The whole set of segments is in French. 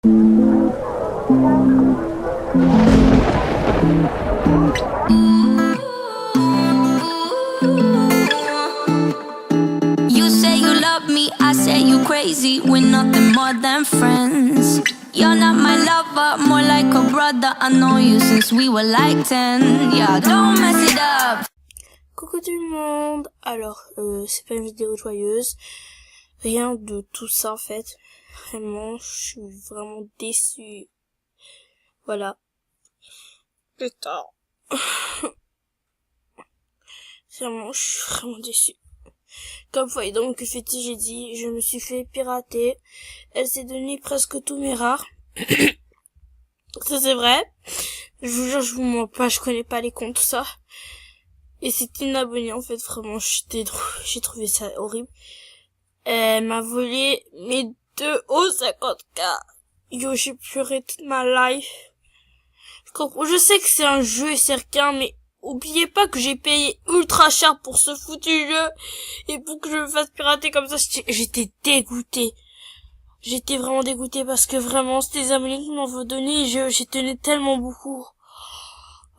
You say you love me, I say you crazy. We're nothing more than friends. You're not my lover, more like a brother. I know you since we were like 10. Yeah, don't mess it up. Coucou tout le monde. Alors, c'est pas une vidéo joyeuse. Rien de tout ça en fait. Vraiment, je suis vraiment déçue. Voilà. Putain. Vraiment, je suis vraiment déçue. Comme vous voyez donc, j'ai dit, je me suis fait pirater. Elle s'est donné presque tous mes rares. Ça c'est vrai. Je vous jure, je vous mens pas, je connais pas les comptes, tout ça. Et c'est une abonnée en fait, vraiment, j'ai trouvé ça horrible. Elle m'a volé mes 2,50 €. Yo, j'ai pleuré toute ma life. Je sais que c'est un jeu et c'est rien, mais oubliez pas que j'ai payé ultra cher pour ce foutu jeu. Et pour que je me fasse pirater comme ça, j'étais dégoûtée. J'étais vraiment dégoûtée parce que vraiment, c'était des abonnés qui m'en donné et j'y tenais tellement beaucoup.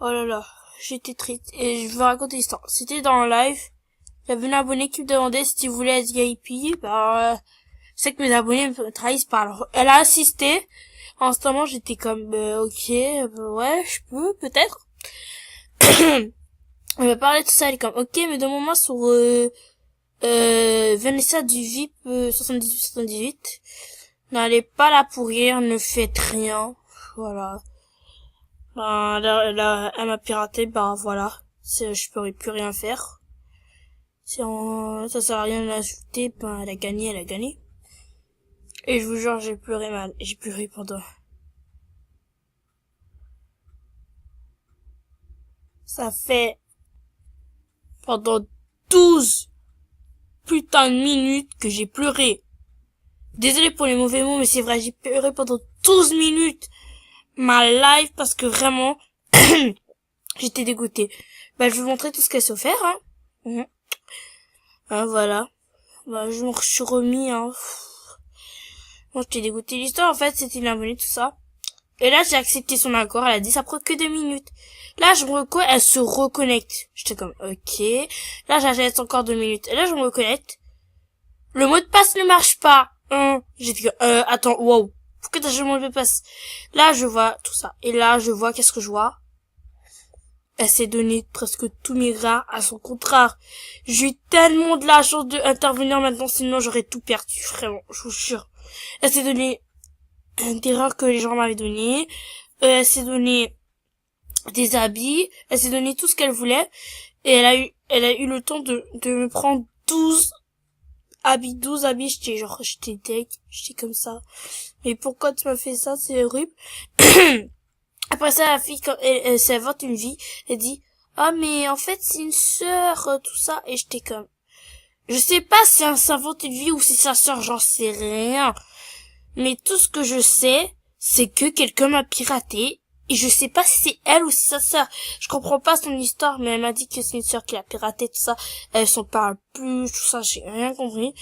Oh là là, j'étais triste. Et je vais raconter l'histoire. C'était dans un live. J'avais une abonnée qui me demandait si tu voulais être VIP. Je sais que mes abonnés me trahissent pas. Alors, elle a assisté. En ce moment, j'étais comme, ok, ouais, je peux, peut-être. Elle m'a parlé de tout ça, elle est comme, ok, mais demande-moi sur, Vanessa du VIP, 78. N'allez pas là pour rien, ne faites rien. Voilà. Elle m'a piraté, voilà. Je pourrais plus rien faire. Ça sert à rien de l'insulter, elle a gagné. Et je vous jure, j'ai pleuré mal. J'ai pleuré pendant... Ça fait... pendant 12 putains de minutes que j'ai pleuré. Désolé pour les mauvais mots, mais c'est vrai, j'ai pleuré pendant 12 minutes. Ma life, parce que vraiment... j'étais dégoûtée. Je vais vous montrer tout ce qu'elle sait faire, hein. Voilà. Je me suis remis, Bon, j'étais dégoûtée. L'histoire, en fait, c'était une abonnée, tout ça. Et là, j'ai accepté son accord. Elle a dit, ça prend que 2 minutes. Là, elle se reconnecte. J'étais comme, ok. Là, j'achète encore 2 minutes. Et là, je me reconnecte. Le mot de passe ne marche pas. J'étais comme, attends, wow. Pourquoi t'as changé le mot de passe? Là, je vois tout ça. Et là, je vois, qu'est-ce que je vois? Elle s'est donné presque tous mes rares à son contraire. J'ai eu tellement de la chance d'intervenir maintenant, sinon j'aurais tout perdu, vraiment, je vous jure. Elle s'est donné des rares que les gens m'avaient donné. Elle s'est donné des habits. Elle s'est donné tout ce qu'elle voulait. Et elle a eu le temps de me prendre 12 habits. J'étais deg. J'étais comme ça. Mais pourquoi tu m'as fait ça? C'est horrible. Après ça, la fille, quand elle s'invente une vie, elle dit, ah, mais en fait, c'est une sœur, tout ça. Et j'étais comme, je sais pas si elle s'invente une vie ou si c'est sa sœur, j'en sais rien. Mais tout ce que je sais, c'est que quelqu'un m'a piraté. Et je sais pas si c'est elle ou si c'est sa sœur. Je comprends pas son histoire, mais elle m'a dit que c'est une sœur qui l'a piraté, tout ça. Elle s'en parle plus, tout ça, j'ai rien compris.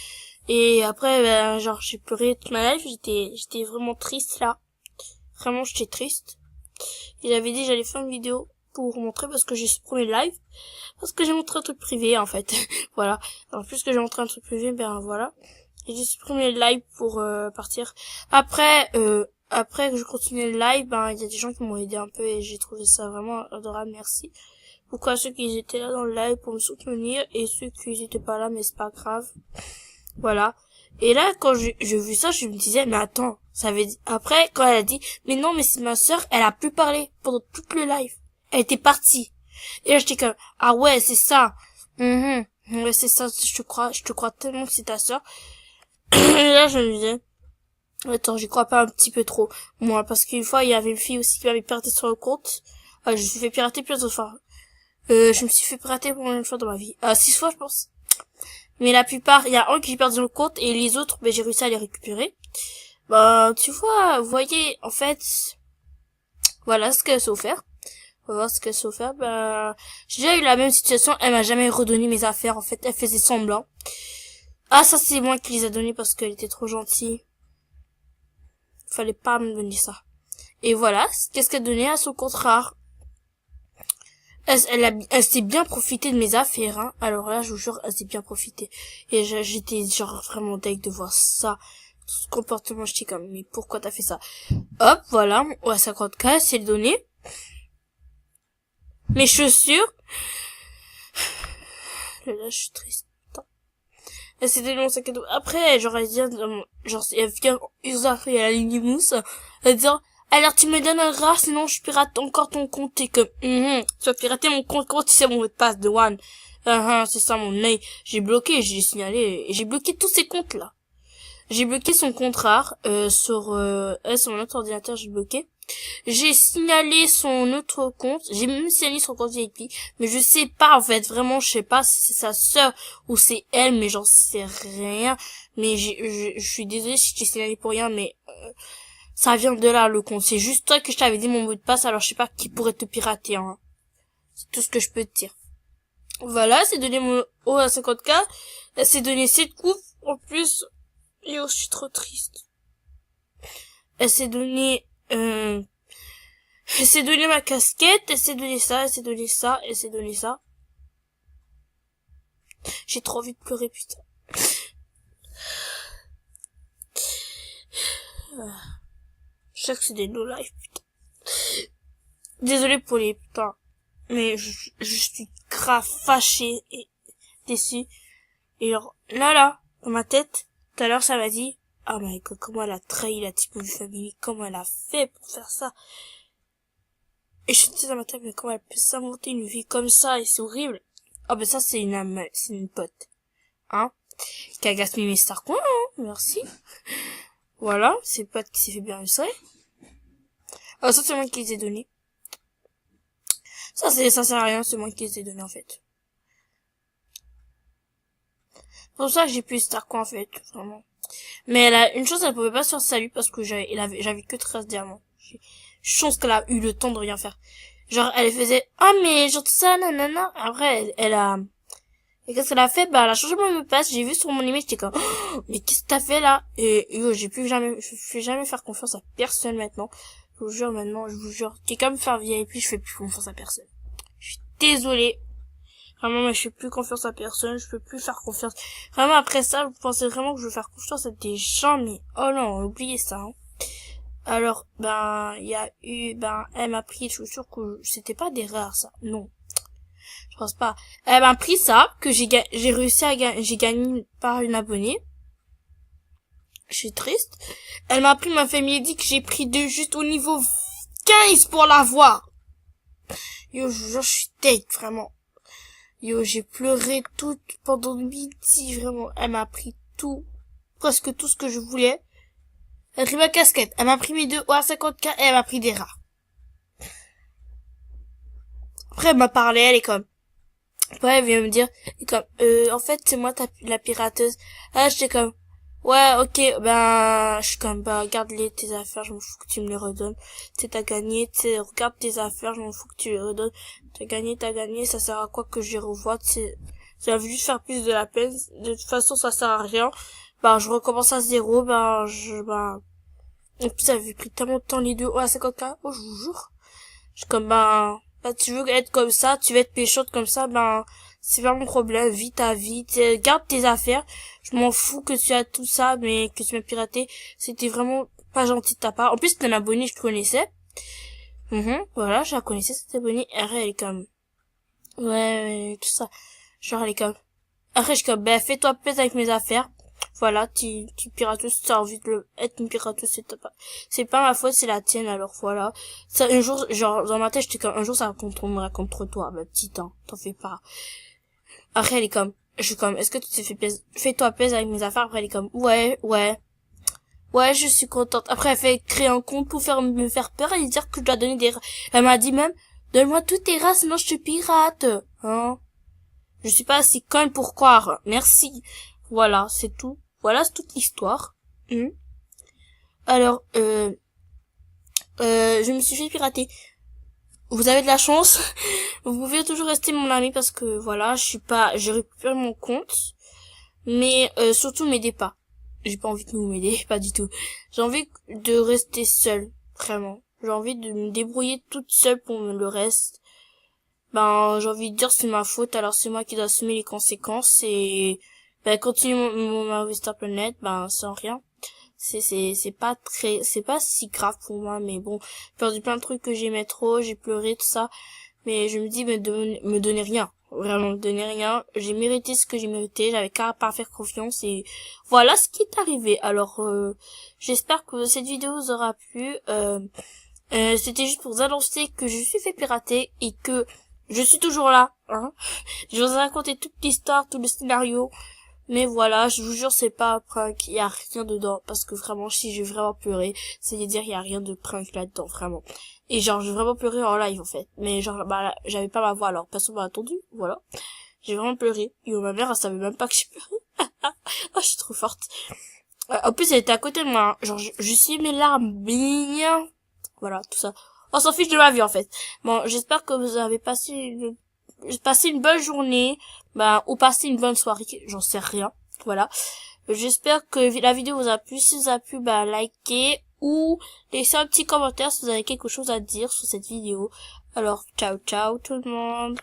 Et après, j'ai pleuré toute ma life, j'étais vraiment triste, là. Vraiment, j'étais triste. Et j'avais dit j'allais faire une vidéo pour vous montrer parce que j'ai supprimé le live. Parce que j'ai montré un truc privé, en fait. Voilà. Alors, puisque j'ai montré un truc privé, voilà. Et j'ai supprimé le live pour partir. Après que je continue le live, il y a des gens qui m'ont aidé un peu et j'ai trouvé ça vraiment adorable, merci. Pourquoi ceux qui étaient là dans le live pour me soutenir et ceux qui étaient pas là, mais c'est pas grave. Voilà. Et là, quand j'ai vu ça, je me disais, mais attends, ça veut dire... Après, quand elle a dit, mais non, mais c'est ma sœur, elle a plus parlé pendant tout le live. Elle était partie. Et là, j'étais comme, ah ouais, c'est ça. Ouais, c'est ça, je te crois tellement que c'est ta sœur. Et là, je me disais, attends, j'y crois pas un petit peu trop. Moi, parce qu'une fois, il y avait une fille aussi qui m'avait piraté sur le compte. Je me suis fait pirater plusieurs fois. Je me suis fait pirater pour une fois dans ma vie. 6 fois, je pense. Mais la plupart, il y a un qui perd le compte et les autres, j'ai réussi à les récupérer. Tu vois, vous voyez, en fait, voilà ce qu'elle sait faire. On va voir ce qu'elle sait faire. J'ai déjà eu la même situation, elle m'a jamais redonné mes affaires, en fait, elle faisait semblant. Ah, ça c'est moi qui les a donnés parce qu'elle était trop gentille. fallait pas me donner ça. Et voilà, qu'est-ce qu'elle donnait à son contraire. Elle s'est bien profitée de mes affaires, hein. Alors là, je vous jure, elle s'est bien profitée. Et j'étais genre vraiment deg de voir ça. Ce comportement, j'étais comme, mais pourquoi t'as fait ça? Hop, voilà, ouais, 50K, c'est le donné. Mes chaussures. Là, je suis triste. Elle s'est donné mon sac à dos. Après, genre, elle vient, genre, elle vient user à la ligne mousse. Elle dit, alors tu me donnes un rat, sinon je pirate encore ton compte. Et comme, tu vas pirater mon compte, comment tu sais mon mot de passe de One? C'est ça mon nez. J'ai bloqué, j'ai signalé, et j'ai bloqué tous ces comptes là. J'ai bloqué son compte rare, sur mon autre ordinateur, j'ai bloqué. J'ai signalé son autre compte, j'ai même signalé son compte VIP, mais je sais pas en fait, vraiment je sais pas si c'est sa sœur ou c'est elle, mais j'en sais rien. Mais je suis désolée si je t'ai signalé pour rien, mais ça vient de là le compte. C'est juste toi que je t'avais dit mon mot de passe, alors je sais pas qui pourrait te pirater, hein. C'est tout ce que je peux te dire. Voilà, c'est donné mon haut à 50K, elle s'est donné 7 coups en plus. Yo, je suis trop triste. Elle s'est donné ma casquette, elle s'est donné ça, elle s'est donné ça, elle s'est donné ça. J'ai trop envie de pleurer, putain. Je sais que c'est des no life, putain. Désolé pour les putains. Mais je suis grave fâchée et déçue. Et alors, là, dans ma tête, tout à l'heure, ça m'a dit, oh my god, comment elle a trahi la type de famille, comment elle a fait pour faire ça. Et je me disais dans ma tête, mais comment elle peut s'inventer une vie comme ça, et c'est horrible. Oh ben ça, c'est une pote. Hein? Qui a gaspillé mes stars coins, hein, merci. Voilà, c'est pote qui s'est fait bien illustrer. Oh, ça, c'est moi qui les ai donnés. Ça sert à rien, c'est moi qui les ai donnés, en fait. C'est pour ça que j'ai plus star coin, en fait, vraiment. Mais elle a une chose, elle pouvait pas se faire salut parce que j'avais que 13 diamants. Chance qu'elle a eu le temps de rien faire. Genre, elle faisait, ah, mais genre tout ça, nanana. Après, elle a, et qu'est-ce qu'elle a fait? Bah, elle a changé mon mot de passe, j'ai vu sur mon email, j'étais comme, oh, mais qu'est-ce que t'as fait là? Et, yo, je fais jamais faire confiance à personne maintenant. Je vous jure maintenant, je vous jure. Quelqu'un me faire VIP, je fais plus confiance à personne. Je suis désolée. Vraiment, mais je fais plus confiance à personne, je peux plus faire confiance. Vraiment, après ça, vous pensez vraiment que je veux faire confiance à des gens, mais oh non, oubliez ça, hein. Alors, il y a eu, elle m'a pris, je suis sûre que c'était pas des rares, ça. Non. Je pense pas. Elle m'a pris ça, que j'ai réussi à gagner, j'ai gagné par une abonnée. Je suis triste. Elle m'a pris ma famille dit que j'ai pris juste au niveau 15 pour l'avoir. Yo, je suis tête, vraiment. Yo, j'ai pleuré tout pendant midi, vraiment. Elle m'a pris tout, presque tout ce que je voulais. Elle a pris ma casquette, elle m'a pris mes 2 à 50K et elle m'a pris des rats. Après, elle m'a parlé, elle est comme, après, elle vient me dire, elle est comme, en fait, c'est moi la pirateuse. Ah, j'étais comme, ouais, ok, je suis comme, garde-les, tes affaires, je m'en fous que tu me les redonnes. Tu sais, t'as gagné, tu sais, regarde tes affaires, je m'en fous que tu les redonnes. T'as gagné, ça sert à quoi que je les revoie, tu sais. Ça va juste faire plus de la peine. De toute façon, ça sert à rien. Je recommence à zéro, et puis ça avait pris tellement de temps les 2 à 50K. Oh, je vous jure. Je suis comme, tu veux être comme ça, tu veux être péchote comme ça, c'est pas mon problème. Vis ta vie, garde tes affaires. Je m'en fous que tu as tout ça, mais que tu m'as piraté. C'était vraiment pas gentil de ta part. En plus, c'était un abonné, je te connaissais. Voilà, je la connaissais, cette abonnée. Elle est comme, ouais, tout ça. Genre, elle est comme, après, je suis comme, fais-toi plaisir avec mes affaires. Voilà, tu pirateuse, tu as envie de être une pirateuse, c'est pas ma faute, c'est la tienne, alors voilà. Ça, un jour, genre, dans ma tête, j'étais comme, un jour, ça tombera contre toi, ma petite, hein, t'en fais pas. Après, elle est comme, je suis comme, est-ce que tu t'es fait plaisir, fais-toi plaisir avec mes affaires, après, elle est comme, ouais, je suis contente. Après, elle fait créer un compte pour me faire peur et dire que je dois donner elle m'a dit même, donne-moi tous tes races, sinon je te pirate, hein. Je suis pas assez conne pour croire, merci. Voilà, c'est tout. Voilà, c'est toute l'histoire. Alors, je me suis fait pirater. Vous avez de la chance. Vous pouvez toujours rester mon ami parce que voilà, j'ai récupéré mon compte. Mais surtout m'aidez pas. j'ai pas envie que vous m'aidiez, pas du tout. J'ai envie de rester seule, vraiment. J'ai envie de me débrouiller toute seule pour le reste. Ben, j'ai envie de dire c'est ma faute, alors c'est moi qui dois assumer les conséquences et ben continuer mon Investor Planet, ben sans rien. C'est pas si grave pour moi, mais bon, j'ai perdu plein de trucs que j'aimais trop, j'ai pleuré tout ça, mais je me dis me donner rien, vraiment me donner rien. J'ai mérité ce que j'ai mérité, j'avais qu'à pas faire confiance et voilà ce qui est arrivé. Alors j'espère que cette vidéo vous aura plu. C'était juste pour vous annoncer que je suis fait pirater et que je suis toujours là, hein. Je vous ai raconté toute l'histoire, tout le scénario. Mais voilà, je vous jure, c'est pas un prank, il y a rien dedans, parce que vraiment, si j'ai vraiment pleuré, c'est-à-dire, il y a rien de prank là-dedans, vraiment. Et genre, j'ai vraiment pleuré en live, en fait. Mais genre, bah, là, j'avais pas ma voix, alors personne m'a attendu, voilà. J'ai vraiment pleuré. Et ma mère, elle savait même pas que j'ai pleuré. Oh, je suis trop forte. En plus, elle était à côté de moi, hein. Genre, je suis mes larmes bien. Voilà, tout ça. On s'en fiche de ma vie, en fait. Bon, j'espère que vous avez passé une bonne journée, bah, ou passé une bonne soirée, j'en sais rien, voilà. J'espère que la vidéo vous a plu, si vous a plu, bah, likez, ou laissez un petit commentaire si vous avez quelque chose à dire sur cette vidéo. Alors, ciao ciao tout le monde.